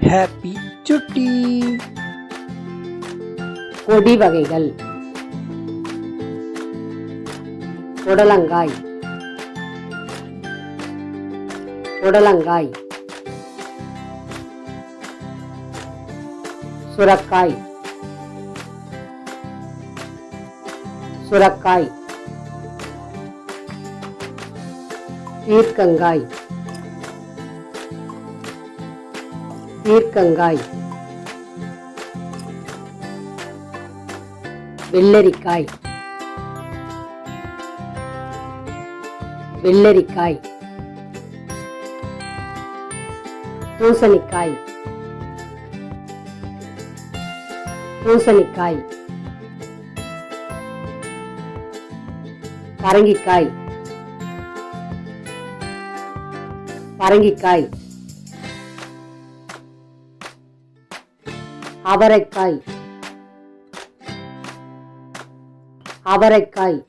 Happy சுட்டி. கொடி வகைகள்: புடலங்காய், புடலங்காய், சுரக்காய், சுரக்காய், பீர்க்கங்காய், பீர்க்கங்காய், வெள்ளரிக்காய், வெள்ளரிக்காய், பூசணிக்காய், பூசணிக்காய், பரங்கிக்காய், பரங்கிக்காய், அவரைக்காய், அவரைக்காய்,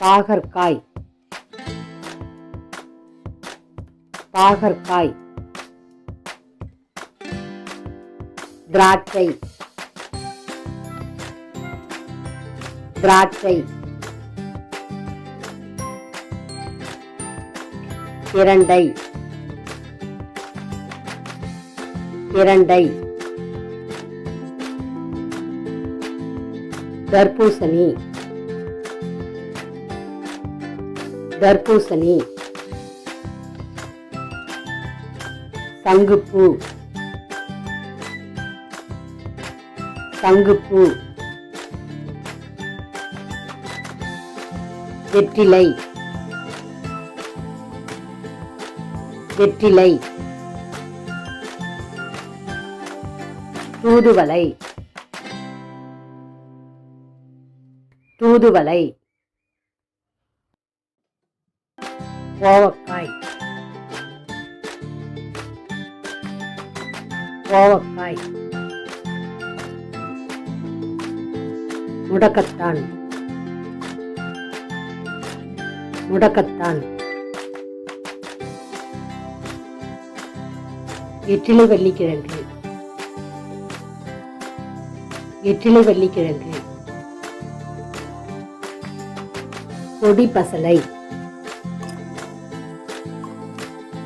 பாகற்காய், பாகற்காய், திராட்சை, திராட்சை, பிரண்டை, பிரண்டை, தர்பூசணி, தர்பூசணி, சங்குப்பூ, சங்குப்பூ, வெற்றிலை, வெற்றிலை, தூதுவளை, தூதுவளை, கோவக்காய், கோவக்காய், முடக்கத்தான், முடக்கத்தான், வெற்றிலை வள்ளிக்கிழங்கு, வெற்றிலை வள்ளிக்கிழங்கு, கொடி பசலை,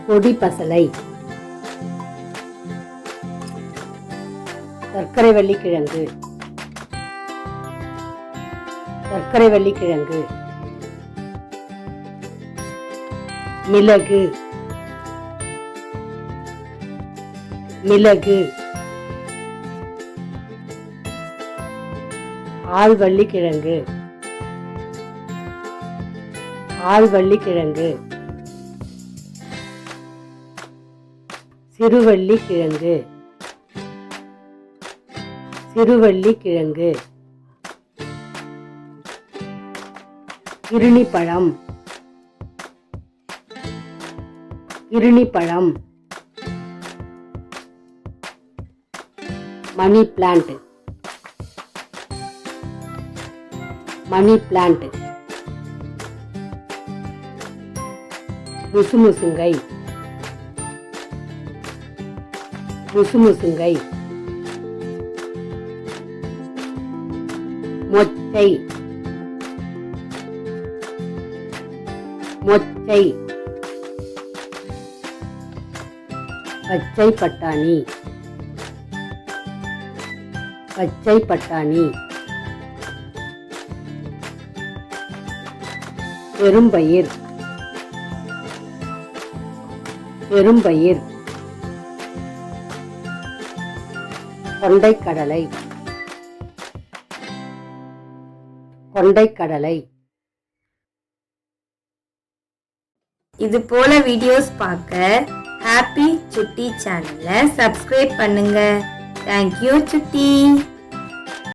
கொடி பசலை, சர்க்கரை வள்ளிக்கிழங்கு, சர்க்கரை வள்ளிக்கிழங்கு, மிளகு, மிளகு, ஆள்வள்ளிக்கிழங்கு, ஆள்வள்ளிக்கிழங்கு, சிறுவள்ளிக்கிழங்கு, சிறுவள்ளிக்கிழங்கு, இருணிப்பழம், இருணிப்பழம், மணி பிளான்ட், மணி பிளான்ட், முசுமுசுங்கை, முசுமுசுங்கை, மொச்சை, மொச்சை, பச்சை பட்டாணி, பச்சை பட்டாணி, பெரும்பயிர், பெரும்பயிர், கொண்டைக்கடலை, கொண்டைக்கடலை. இது போல வீடியோஸ் பார்க்க ஹாப்பி சுட்டி சேனலை சப்ஸ்கிரைப் பண்ணுங்க. தேங்க்யூ சுட்டி.